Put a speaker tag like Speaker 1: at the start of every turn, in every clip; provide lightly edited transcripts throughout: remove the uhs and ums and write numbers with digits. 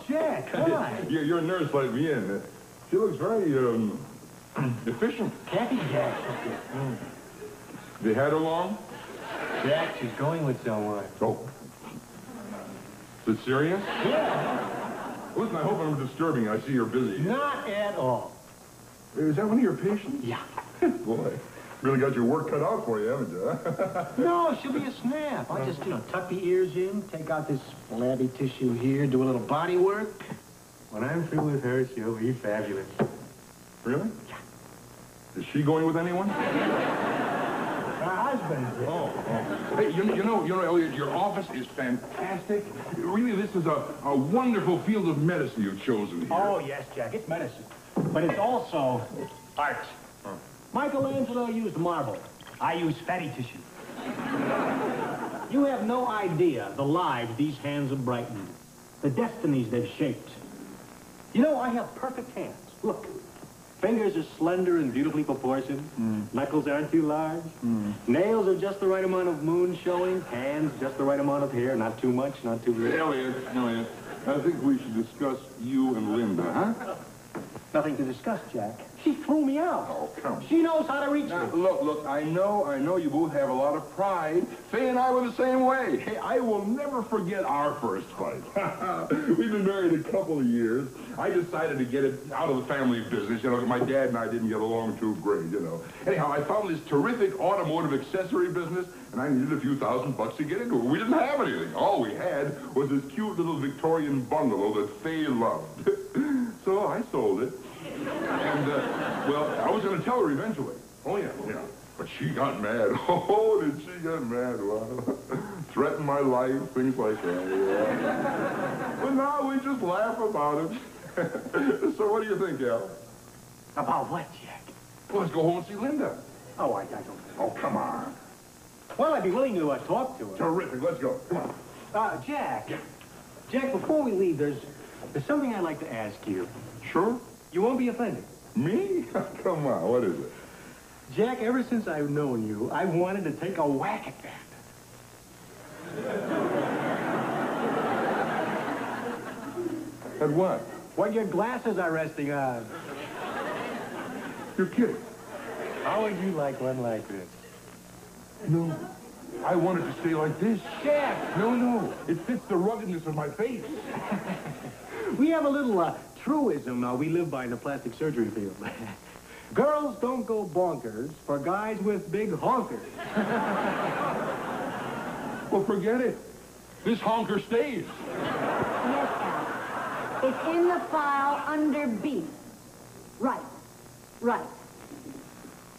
Speaker 1: Jack, hi.
Speaker 2: Your nurse let me in. She looks very, efficient.
Speaker 1: Kathy Jack.
Speaker 2: They had her long?
Speaker 1: Jack, she's going with someone.
Speaker 2: Oh. Is it serious?
Speaker 1: Yeah.
Speaker 2: Listen, I hope I'm disturbing. I see you're busy.
Speaker 1: Not at all.
Speaker 2: Is that one of your patients?
Speaker 1: Yeah.
Speaker 2: Boy, really got your work cut out for you, haven't you?
Speaker 1: No, she'll be a snap. I'll just, tuck the ears in, take out this flabby tissue here, do a little body work. When I'm through with her, she'll be fabulous.
Speaker 2: Really? Yeah. Is she going with anyone?
Speaker 1: Her husband.
Speaker 2: Oh. Hey, you know, Elliot, your office is fantastic. Really, this is a wonderful field of medicine you've chosen here.
Speaker 1: Oh, yes, Jack, it's medicine. But it's also art. Huh. Michelangelo used marble. I use fatty tissue. You have no idea the lives these hands have brightened, the destinies they've shaped. You know, I have perfect hands. Look. Fingers are slender and beautifully proportioned. Knuckles aren't too large. Nails are just the right amount of moon showing. Hands, just the right amount of hair. Not too much, not too little.
Speaker 2: Elliot, I think we should discuss you and Linda, huh?
Speaker 1: Nothing to discuss, Jack. She threw me out.
Speaker 2: Oh, come on.
Speaker 1: She knows how to reach me.
Speaker 2: Look, I know you both have a lot of pride. Faye and I were the same way. Hey, I will never forget our first fight. We've been married a couple of years. I decided to get it out of the family business. My dad and I didn't get along too great, Anyhow, I found this terrific automotive accessory business, and I needed a few $1,000 to get into it. We didn't have anything. All we had was this cute little Victorian bungalow that Faye loved. So I sold it. And, I was going to tell her eventually. Oh, yeah. But she got mad. Oh, did she get mad? Well, threatened my life, things like that, yeah. But now we just laugh about it. So what do you think, Al?
Speaker 1: About what, Jack?
Speaker 2: Well, let's go home and see Linda.
Speaker 1: Oh, I don't.
Speaker 2: Oh, come on.
Speaker 1: Well, I'd be willing to talk to her.
Speaker 2: Terrific. Let's go. Come on.
Speaker 1: Jack. Jack, before we leave, there's something I'd like to ask you.
Speaker 2: Sure.
Speaker 1: You won't be offended.
Speaker 2: Me? Come on. What is it?
Speaker 1: Jack, ever since I've known you, I've wanted to take a whack at that.
Speaker 2: At what?
Speaker 1: What your glasses are resting on.
Speaker 2: You're kidding.
Speaker 1: How would you like one like this?
Speaker 2: No. I want it to stay like this.
Speaker 1: Jack!
Speaker 2: No. It fits the ruggedness of my face.
Speaker 1: We have a little truism we live by in the plastic surgery field. Girls don't go bonkers for guys with big honkers.
Speaker 2: Well, forget it. This honker stays.
Speaker 3: Yes, Al. It's in the file under B. Right.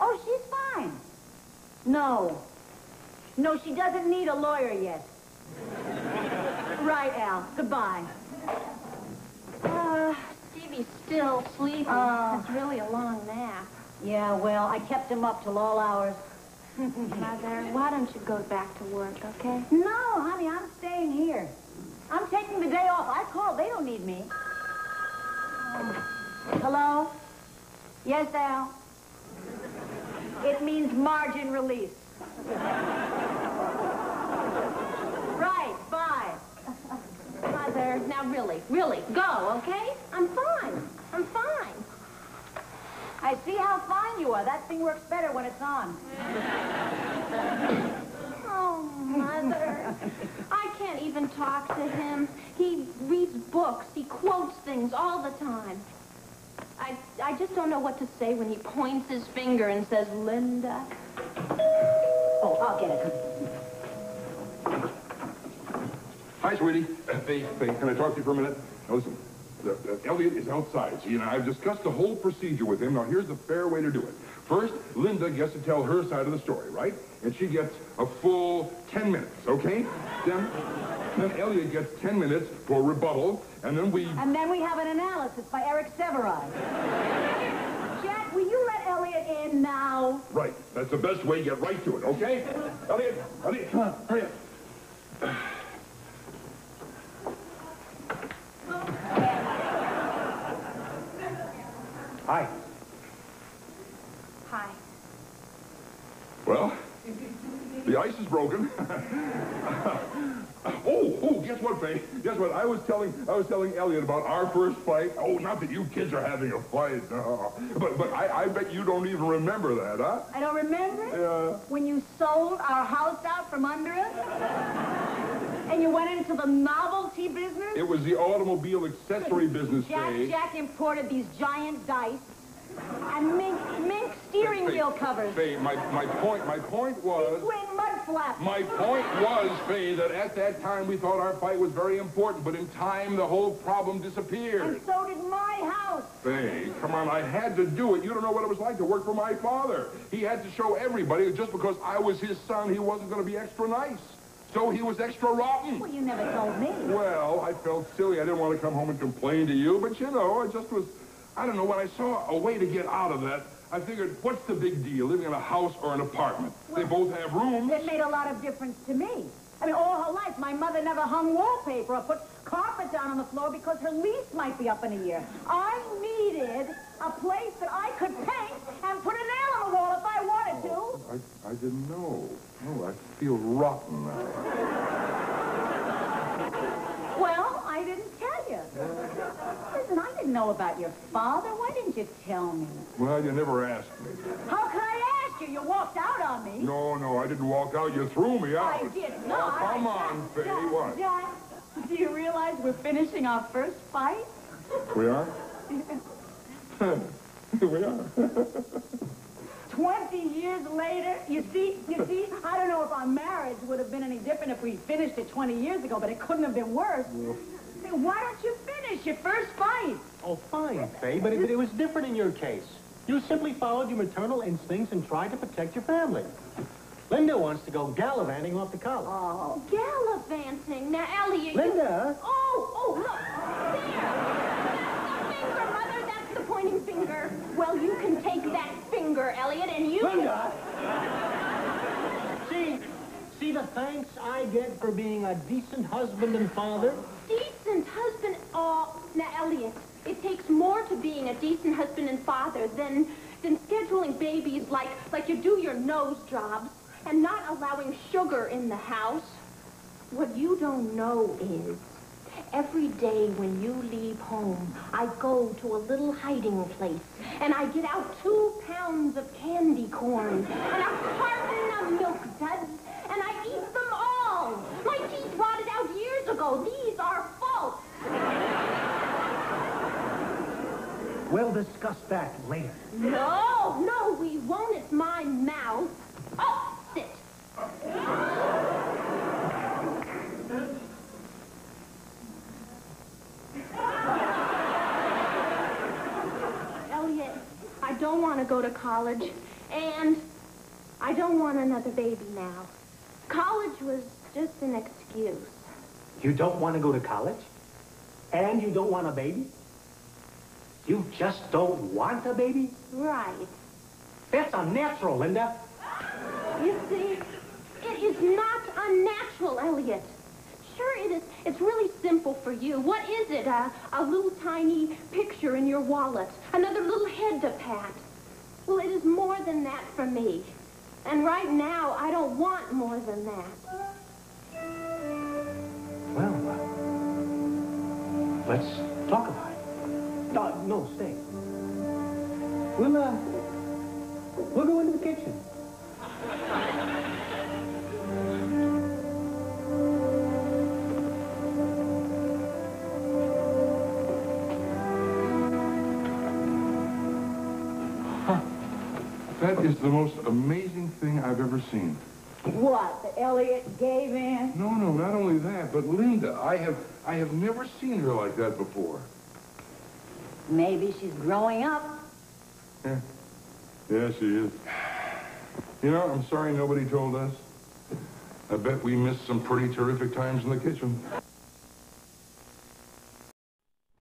Speaker 3: Oh, she's fine. No, she doesn't need a lawyer yet. Right, Al. Goodbye.
Speaker 4: Stevie's still sleeping. It's really a long nap.
Speaker 3: Yeah, well, I kept him up till all hours.
Speaker 4: Mother, why don't you go back to work, okay?
Speaker 3: No, honey, I'm staying here. I'm taking the day off. I called. They don't need me. Hello? Yes, Al? It means margin release. Right, bye.
Speaker 4: Mother, now really, go, okay? I'm fine.
Speaker 3: I see how fine you are. That thing works better when it's on.
Speaker 4: Oh, Mother. I can't even talk to him. He reads books. He quotes things all the time. I just don't know what to say when he points his finger and says, Linda.
Speaker 3: Oh, I'll get it.
Speaker 2: Hi, sweetie. Faye, can I talk to you for a minute? Now, listen. Elliot is outside, see, and I've discussed the whole procedure with him. Now, here's the fair way to do it. First, Linda gets to tell her side of the story, right? And she gets a full 10 minutes, okay? Then Elliot gets 10 minutes for rebuttal, and then we...
Speaker 3: And then we have an analysis by Eric Severai. Jack, will you let Elliot in now?
Speaker 2: Right. That's the best way. Get right to it, okay? Elliot, come on, hurry up.
Speaker 1: Hi.
Speaker 4: Hi.
Speaker 2: Well, The ice is broken. Oh, guess what, Faye? Guess what? I was telling Elliot about our first fight. Oh, not that you kids are having a fight. No. But I bet you don't even remember that, huh?
Speaker 3: I don't remember it?
Speaker 2: Yeah.
Speaker 3: When you sold our house out from under us? And you went into the novelty business?
Speaker 2: It was the automobile accessory business, Faye.
Speaker 3: Jack imported these giant dice and mink steering wheel covers.
Speaker 2: Faye, my point was...
Speaker 3: Twin mud flaps.
Speaker 2: My point was, Faye, that at that time we thought our fight was very important, but in time the whole problem disappeared.
Speaker 3: And so did my house.
Speaker 2: Faye, come on, I had to do it. You don't know what it was like to work for my father. He had to show everybody that just because I was his son, he wasn't going to be extra nice. So he was extra rotten.
Speaker 3: Well, you never told me.
Speaker 2: Well, I felt silly. I didn't want to come home and complain to you, but you know, I just was... I don't know, when I saw a way to get out of that, I figured, what's the big deal, living in a house or an apartment? They both have rooms.
Speaker 3: It made a lot of difference to me. I mean, all her life, my mother never hung wallpaper or put carpet down on the floor because her lease might be up in a year. I needed a place that I could paint and put a nail on the wall if I wanted to.
Speaker 2: I didn't know. Oh, I feel rotten now.
Speaker 3: Well, I didn't tell you. Listen, I didn't know about your father. Why didn't you tell me?
Speaker 2: Well, you never asked me.
Speaker 3: How could I ask you? You walked out on me.
Speaker 2: No, I didn't walk out. You threw me out.
Speaker 3: I did not.
Speaker 2: Oh, come on, Faye, what?
Speaker 3: Jack, do you realize we're finishing our first fight?
Speaker 2: We are? We are.
Speaker 3: 20 years later, you see, I don't know if our marriage would have been any different if we finished it 20 years ago, but it couldn't have been worse. Say, why don't you finish your first fight?
Speaker 1: Oh, fine, Faye, but it was different in your case. You simply followed your maternal instincts and tried to protect your family. Linda wants to go gallivanting off to college.
Speaker 3: Oh.
Speaker 4: Gallivanting. Now, Elliot...
Speaker 1: Linda!
Speaker 4: Oh, look. There. That's the finger, Mother. That's the pointing finger. Well, you can take that finger, Elliot, and you...
Speaker 1: Linda! See the thanks I get for being a decent husband and father?
Speaker 4: Decent husband? Oh, now, Elliot, it takes more to being a decent husband and father than scheduling babies like you do your nose jobs and not allowing sugar in the house. What you don't know is every day when you leave home, I go to a little hiding place and I get out 2 pounds of candy corn and a carton of milk duds and I eat them all. My teeth rotted out years ago. These are false.
Speaker 1: We'll discuss that later.
Speaker 4: No, we won't. It's my mouth. Oh, sit. Elliot, I don't want to go to college, and I don't want another baby now. College was just an excuse.
Speaker 1: You don't want to go to college? And you don't want a baby? You just don't want a baby?
Speaker 4: Right.
Speaker 1: That's unnatural, Linda.
Speaker 4: You see, it is not unnatural, Elliot. Sure it is. It's really simple for you. What is it? A little tiny picture in your wallet. Another little head to pat. Well, it is more than that for me. And right now, I don't want more than that.
Speaker 1: Well, let's talk about it. No, stay. We'll go into the kitchen.
Speaker 2: That is the most amazing thing I've ever seen.
Speaker 3: What, that Elliot gave in?
Speaker 2: No, not only that, but Linda, I have never seen her like that before.
Speaker 3: Maybe she's growing up.
Speaker 2: Yeah, she is. You know, I'm sorry nobody told us. I bet we missed some pretty terrific times in the kitchen.